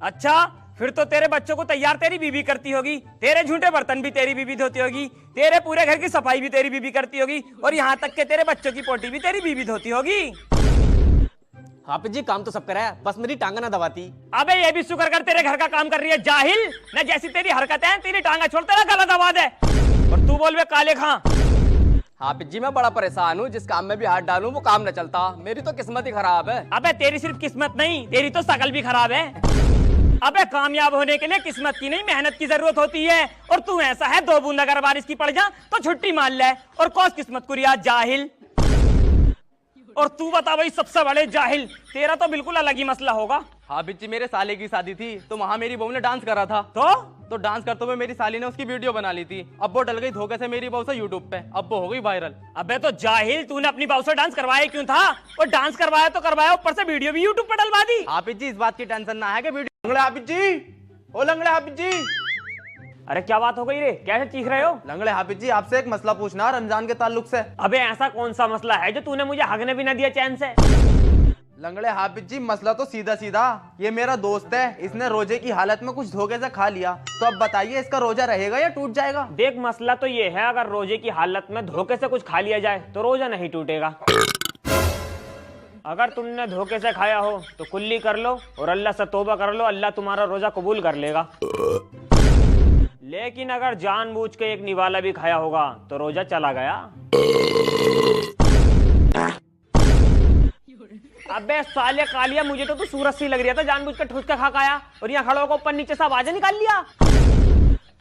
अच्छा, फिर तो तेरे बच्चों को तैयार तेरी बीबी करती होगी, तेरे झूठे बर्तन भी तेरी बीबी धोती होगी, तेरे पूरे घर की सफाई भी तेरी बीबी करती होगी, और यहाँ तक के तेरे बच्चों की पोटी भी तेरी बीबी धोती होगी। हाफिज जी काम तो सब करा है, बस मेरी टांगा ना दबाती। अबे ये भी शुक्र कर तेरे घर का काम कर रही है जाहिल, न जैसी तेरी हरकत है तेरी टांगा छोड़ तेरा गला दबा दे। और तू बोल वे काले खां। हाफिज जी मैं बड़ा परेशान हूँ, जिस काम में भी हाथ डालूं वो काम न चलता, मेरी तो किस्मत ही खराब है। अबे तेरी सिर्फ किस्मत नहीं, तेरी तो शकल भी खराब है। अबे कामयाब होने के लिए किस्मत की नहीं मेहनत की जरूरत होती है, और तू ऐसा है 2 बूंद अगर बारिश की पड़ जा तो छुट्टी मान ले, और कौस किस्मत कुरिया जाहिल। और तू बता भाई सबसे बड़े जाहिल, तेरा तो बिल्कुल अलग ही मसला होगा। हाफिज जी मेरे साले की शादी थी तो वहाँ मेरी बहू ने डांस करा था, तो डांस करते हुए मेरी साली ने उसकी वीडियो बना ली थी। अब वो डल गई धोखे से मेरी बहू से यूट्यूब पे, अब वो हो गई वायरल। अबे तो जाहिल, तूने अपनी बहू से डांस करवाया क्यों था? और डांस करवाया तो करवाया, ऊपर से वीडियो भी यूट्यूब पे डलवा दी। हाफिज जी इस बात की टेंशन ना है कि वीडियो। लंगड़े हाफिज जी, ओ लंगड़े हाफिज जी। अरे क्या बात हो गई रे, कैसे चीख रहे हो? लंगड़े हाफिज जी आपसे एक मसला पूछना रमजान के ताल्लुक से। अबे ऐसा कौन सा मसला है जो तूने मुझे हगने भी न दिया चैन से? लंगड़े हाफिज जी मसला तो सीधा सीधा, ये मेरा दोस्त है, इसने रोजे की हालत में कुछ धोखे से खा लिया, तो अब बताइए इसका रोजा रहेगा या टूट जाएगा? देख मसला तो ये है, अगर रोजे की हालत में धोखे से कुछ खा लिया जाए तो रोजा नहीं टूटेगा। अगर तुमने धोखे से खाया हो तो कुल्ली कर लो और अल्लाह से तौबा कर लो, अल्लाह तुम्हारा रोजा कबूल कर लेगा। लेकिन अगर जानबूझ के एक निवाला भी खाया होगा तो रोजा चला गया। अबे साले कालिया, मुझे तो तू सूरज सी लग रहा था, जानबूझ के ठुस के खा खाया और यहाँ खड़ो को ऊपर नीचे से आवाजें निकाल लिया।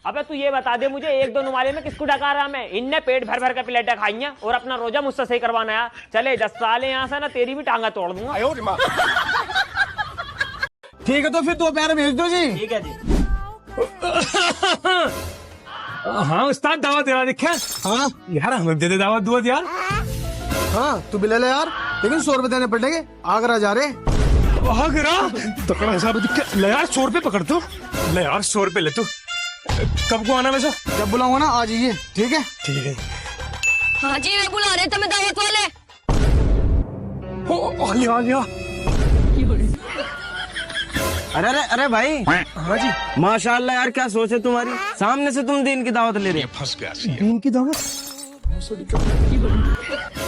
अबे तू ये बता दे मुझे, 1-2 नुमाले में किसको डका रहा मैं? इनने पेट भर भर के प्लेटें खाई हैं और अपना रोजा मुझसे सही करवाना है। चले 10 साले यहाँ से, ना तेरी भी टांगा तोड़ दूंगा। ठीक है तो फिर 2 पैर भेज दो जी। ठीक है जी। हाँ उस्ताद दावत देना दिखा। हाँ यार हमें दे दे दावत दुआत यार। हाँ तू भी ले ले यार, लेकिन 100 रुपए देने पड़ेंगे, आगरा जा रहे। आगरा तकड़ा हिसाब ले यार, 100 रुपए पकड़ तू। ले यार 100 रुपए ले तू। कब को आना वैसे? जब बुलाऊंगा ना आ जाइए। ठीक है ठीक है। हाँ जी वे बुला रहे तुम्हें दावत वाले। आ लिया। अरे अरे अरे भाई। हाँ जी माशाल्लाह यार क्या सोच है तुम्हारी, सामने से तुम दीन की दावत ले रहे हो। फंस गया दीन की दावत।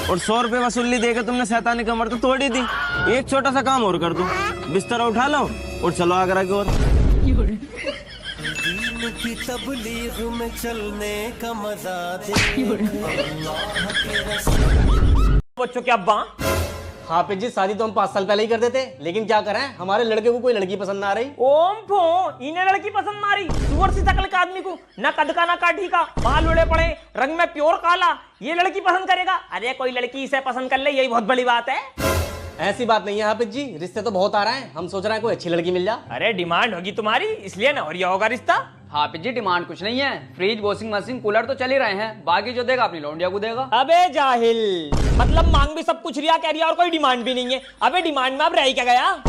और 100 रुपए वसूली देकर तुमने शैतानी कमर तो तोड़ ही दी। एक छोटा सा काम और कर दो, बिस्तर उठा लो और चलो आगरा की ओर। की तबलीग में चलने का मजा दे। बच्चों के अब्बा। हाफिज जी शादी तो हम 5 साल पहले ही कर देते, लेकिन क्या करें हमारे लड़के को कोई लड़की पसंद ना आ रही। ओम फो, इन्हें लड़की पसंद मारी, सुअर सी शकल का आदमी को, ना कद का ना काठी का, बाल उड़े पड़े, रंग में प्योर काला, ये लड़की पसंद करेगा? अरे कोई लड़की इसे पसंद कर ले, यही बहुत बड़ी बात है। ऐसी बात नहीं है हाफिज जी, रिश्ते तो बहुत आ रहे हैं, हम सोच रहे हैं कोई अच्छी लड़की मिल जाए। अरे डिमांड होगी तुम्हारी, इसलिए ना और ये होगा रिश्ता। हाफिज जी डिमांड कुछ नहीं है, फ्रिज वॉशिंग मशीन कूलर तो चल ही रहे हैं, बाकी जो देगा अपनी लौंडिया को देगा। अबे जाहिल, मतलब मांग भी सब कुछ रिया कह रिया और कोई डिमांड भी नहीं है। अबे डिमांड में अब रह क्या गया?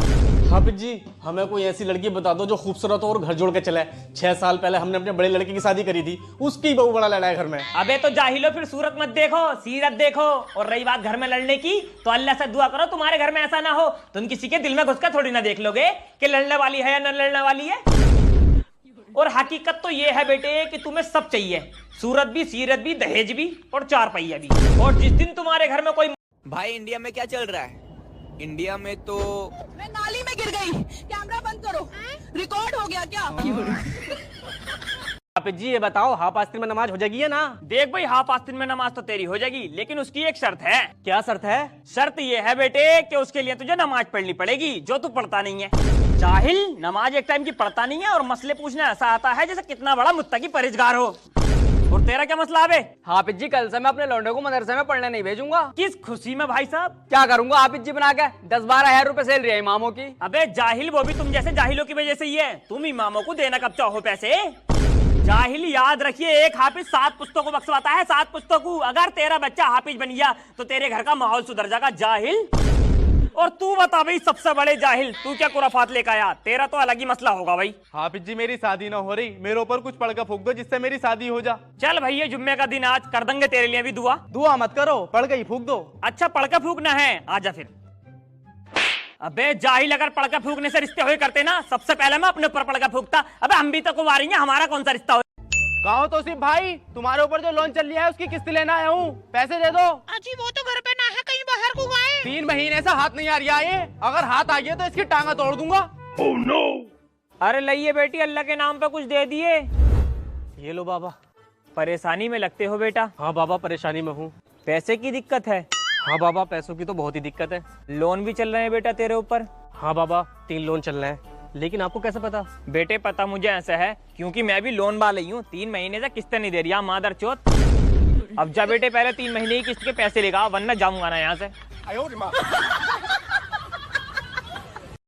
हाफिज जी हमें कोई ऐसी लड़की बता दो जो खूबसूरत हो और घर जोड़ के चले। 6 साल पहले हमने अपने बड़े लड़के की शादी करी थी, उसकी बहू बड़ा लड़ा है घर में। अबे तो जाहिलो फिर सूरत मत देखो, सीरत देखो। और रही बात घर में लड़ने की, तो अल्लाह से दुआ करो तुम्हारे घर में ऐसा ना हो। तुम किसी के दिल में घुसकर थोड़ी ना देख लोगे कि लड़ने वाली है या न लड़ने वाली है। और हकीकत तो ये है बेटे कि तुम्हें सब चाहिए, सूरत भी, सीरत भी, दहेज भी और 4 पहिया भी। और जिस दिन तुम्हारे घर में कोई भाई इंडिया में क्या चल रहा है? इंडिया में तो मैं नाली में गिर गई, कैमरा बंद करो, रिकॉर्ड हो गया क्या? हाफिज जी ये बताओ हाफ आस्तीन में नमाज हो जाएगी या ना? देख भाई, हाफ आस्तीन में नमाज तो तेरी हो जाएगी, लेकिन उसकी एक शर्त है। क्या शर्त है? शर्त ये है बेटे कि उसके लिए तुझे नमाज पढ़नी पड़ेगी, जो तू पढ़ता नहीं है। जाहिल, नमाज एक टाइम की पढ़ता नहीं है और मसले पूछने ऐसा आता है जैसे कितना बड़ा मुत्तकी परहेजगार हो। और तेरा क्या मसला है बे? हाफिज जी कल से मैं अपने लौंडे को मदरसे में पढ़ने नहीं भेजूंगा। किस खुशी में भाई साहब? क्या करूंगा हाफिज जी बना के, 10-12 हजार रुपए सैलरी है इमामों की। अबे जाहिल, वो भी तुम जैसे जाहिलों की वजह से ही है। तुम इमामों को देना कब चाहो पैसे? जाहिल याद रखिए, एक हाफिज 7 पुस्तकों बख्शवाता है, 7 पुस्तकों। अगर तेरा बच्चा हाफिज बन गया तो तेरे घर का माहौल सुधर जाएगा। जाहिल, और तू बता भाई सबसे बड़े जाहिल, तू क्या कुराफात लेकर आया? तेरा तो अलग ही मसला होगा भाई। हाफिज जी मेरी शादी ना हो रही, मेरे ऊपर कुछ पढ़ कर फूक दो जिससे मेरी शादी हो जा। चल भाई, ये जुम्मे का दिन, आज कर देंगे तेरे लिए भी दुआ। दुआ मत करो, पढ़ गई फूक दो। अच्छा पढ़ के फूकना है, आजा फिर। अबे जाहिल, अगर पड़का फूकने से रिश्ते हुए करते ना, सबसे पहले मैं अपने ऊपर पड़का फूकता। अबे हम भी तो कुंवारी हैं, हमारा कौन सा रिश्ता हो। कहो तो सिर्फ भाई, तुम्हारे ऊपर जो लोन चल रही है उसकी किस्त लेना आया हूँ, पैसे दे दो। अजी वो तो घर पे ना है, कहीं बाहर को गए। 3 महीने से हाथ नहीं आ रही है, अगर हाथ आ गया तो इसकी टांगा तोड़ दूंगा। अरे लइए बेटी, अल्लाह के नाम पे कुछ दे दिए। ये लो बाबा। परेशानी में लगते हो बेटा? हाँ बाबा, परेशानी में हूँ। पैसे की दिक्कत है? हाँ बाबा, पैसों की तो बहुत ही दिक्कत है। लोन भी चल रहे हैं बेटा तेरे ऊपर? हाँ बाबा, 3 लोन चल रहे हैं। लेकिन आपको कैसे पता? बेटे पता मुझे ऐसा है, क्योंकि मैं भी लोन वाला ही हूँ। 3 महीने से किस्त नहीं दे रही मादर चौथ। अब जा बेटे, पहले 3 महीने की किस्त के पैसे लेगा, वरना जाऊंगा ना यहाँ से।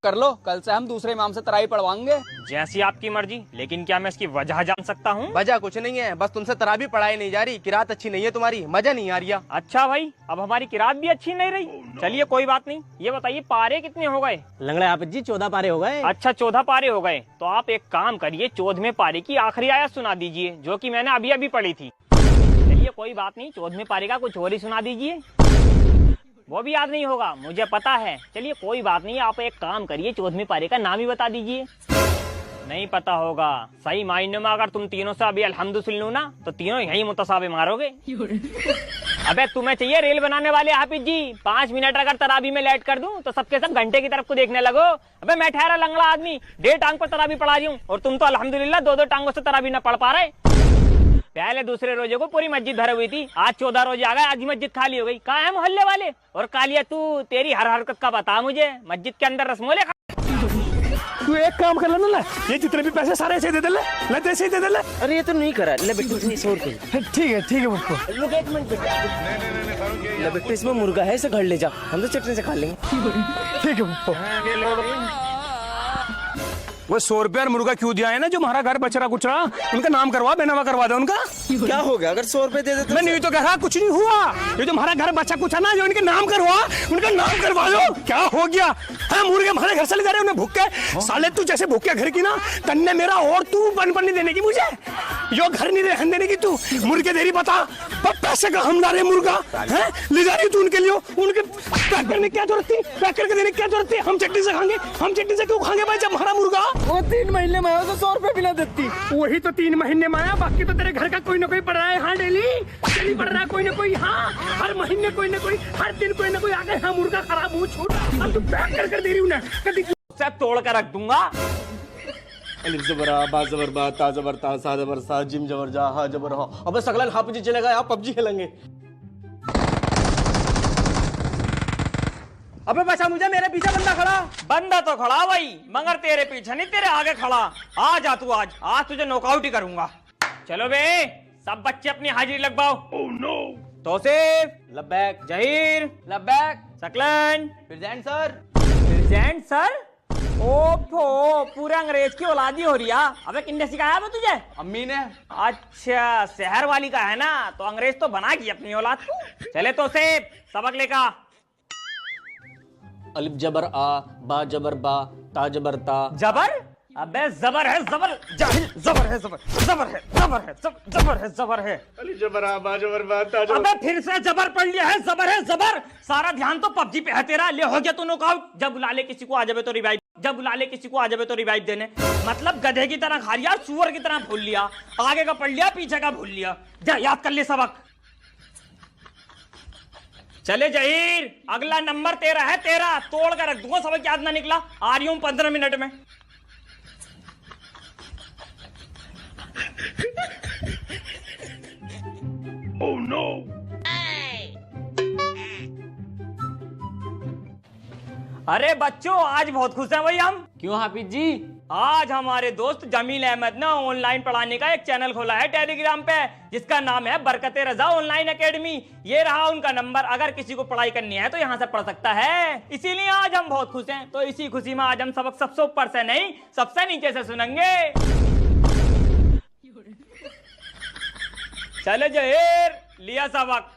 कर लो, कल से हम दूसरे इमाम से तराई पढ़वाएंगे। जैसी आपकी मर्जी, लेकिन क्या मैं इसकी वजह जान सकता हूँ? वजह कुछ नहीं है, बस तुमसे तराबी पढ़ाई नहीं जा रही, किरात अच्छी नहीं है तुम्हारी, मजा नहीं आ रही। अच्छा भाई, अब हमारी किरात भी अच्छी नहीं रही। चलिए कोई बात नहीं, ये बताइए पारे कितने हो गए? लंगड़े आप जी 14 पारे हो गए। अच्छा 14 पारे हो गए, तो आप एक काम करिए, 14वें पारे की आखिरी आयत सुना दीजिए, जो कि मैंने अभी अभी पढ़ी थी। चलिए कोई बात नहीं, 14वें पारे का कुछ और ही सुना दीजिए। वो भी याद नहीं होगा, मुझे पता है। चलिए कोई बात नहीं, आप एक काम करिए, 14वें पारे का नाम ही बता दीजिए। नहीं पता होगा? सही मायने में अगर तुम तीनों से अभी अल्हम्दु सुन लो ना, तो तीनों यही मुतसाबे मारोगे। अबे तुम्हें चाहिए रेल बनाने वाले हाफिज जी, 5 मिनट अगर तराबी में लेट कर दूं तो सबके सब घंटे की तरफ को देखने लगो। अबे मैं ठहरा लंगड़ा आदमी, 1.5 टांग पर तराबी पढ़ा रही हूँ, और तुम तो अल्हम्दुलिल्लाह 2-2 टांगों से तराबी न पढ़ पा रहे। पहले दूसरे रोजे को पूरी मस्जिद भरी हुई थी, आज 14 रोजे आ गए, आधी मस्जिद खाली हो गई। कहाँ है मोहल्ले वाले? और कालिया तू, तेरी हर हरकत का बता मुझे, मस्जिद के अंदर रसमोले तू एक काम कर लेना, ये जितने भी पैसे सारे ऐसे दे दे ले, ऐसे ही दे दे ले। अरे ये तो नहीं करा, ले बेटू 100 रुपए। ठीक है पप्पू। रुक एक मिनट ले बेटू, इसमें मुर्गा है, इसे घर ले जा, हम तो चटनी से खा लेंगे। ठीक है पप्पू। वो 100 रुपया और मुर्गा क्यों दिया है ना, जो हमारा घर बचरा कुचरा, उनका नाम करवा, बेनामा करवा दे उनका। क्या हो गया अगर 100 रुपए दे देते? मैं नहीं तो कह रहा, कुछ नहीं हुआ। ये जो हमारा घर बचा कुछ ना, जो उनके नाम करवा, उनका नाम करवा दो। क्या हो गया? हाँ, मुर्गे हमारे घर से ले जा रहे, उन्हें भूखे साले। तू जैसे भूखे घर की ना, तन्ने मेरा, और तू बन नहीं देने की मुझे, यो घर नहीं रहने देने की तू, मुर्गे दे रही बता। पैसे का हम ला रहे मुर्गा है, ले जा रही तू उनके लिए, उनके पैक करने क्या जरूरत थी, पैक करके देने क्या जरूरत थी? हम चटनी से खाएंगे, हम चटनी से क्यों खाएंगे भाई, जब हमारा मुर्गा। वो 3 महीने में आया तो 100 रुपए भी ना देती। वही तो 3 महीने में आया, बाकी तो तेरे घर का कोई ना कोई पड़ रहा है। हाँ डेली पड़ रहा है कोई ना कोई, हाँ हर महीने कोई ना कोई, हर दिन कोई ना कोई आ गए। हाँ मुर्गा खराब हो छोड़, अब तू पैक कर दे रही हूँ ना, कभी सब तोड़ कर रख दूंगा। अलिफ जबर आ, बा जबर बा, ता जबर ता, सा जबर सा, जिम जबर जा, हा जबर हा। अबे सकलन हाफिजी चलेगा, आप पबजी खेलेंगे। अबे बचा मुझे, मेरे पीछे बंदा खड़ा। बंदा तो खड़ा भाई, मगर तेरे पीछे नहीं, तेरे आगे खड़ा। आ जा तू, आज तुझे नॉकआउट ही करूंगा। चलो बे, सब बच्चे अपनी हाजिरी लगवाओ। तौसीफ, लब्बैक, जहीर, लब्बैक, सकलन, प्रेजेंट सर। Present sir. ओफो, पूरे अंग्रेज की औलादी हो रही है। अबे किसने सिखाया बे तुझे? अम्मी ने। अच्छा, शहर वाली का है ना, तो अंग्रेज तो बना की अपनी औलाद को। चले तौसीफ, सबक लेकर। अलिफ जबर आ, बा जबर बा, ता जबर ता। जबर? अबे जबर है, जबर, जाहिल, जबर है, जबर, जबर है, जबर है, जबर है, जबर है। अलिफ जबर आ, बा जबर बा, ता जबर। अबे फिर से जबर पढ़ लिया है, जबर है, जबर। सारा ध्यान तो पबजी पे है तेरा। ले हो गया तू नॉकआउट। जब बुला ले किसी को आ जावे तो रिवाइव, जब बुला ले किसी को आ जावे तो रिवाइव देने। मतलब गधे की तरह खा लिया, सुअर की तरह भूल लिया, आगे का पढ़ लिया, पीछे का भूल लिया। जा याद कर ले सबक। चले जहीर, अगला नंबर तेरा है, तेरा तोड़ कर रख दूंगा, सबक याद ना निकला। आ रही हूं 15 मिनट में। Oh no! अरे बच्चों, आज बहुत खुश हैं भाई हम। क्यों हाफिज जी? आज हमारे दोस्त जमील अहमद ने ऑनलाइन पढ़ाने का एक चैनल खोला है टेलीग्राम पे, जिसका नाम है बरकते रजा ऑनलाइन एकेडमी। ये रहा उनका नंबर, अगर किसी को पढ़ाई करनी है तो यहाँ से पढ़ सकता है। इसीलिए आज हम बहुत खुश हैं। तो इसी खुशी में आज हम सबक सबसे ऊपर से नहीं, सबसे नीचे से सुनेंगे। चले जहीर, लिया सबक।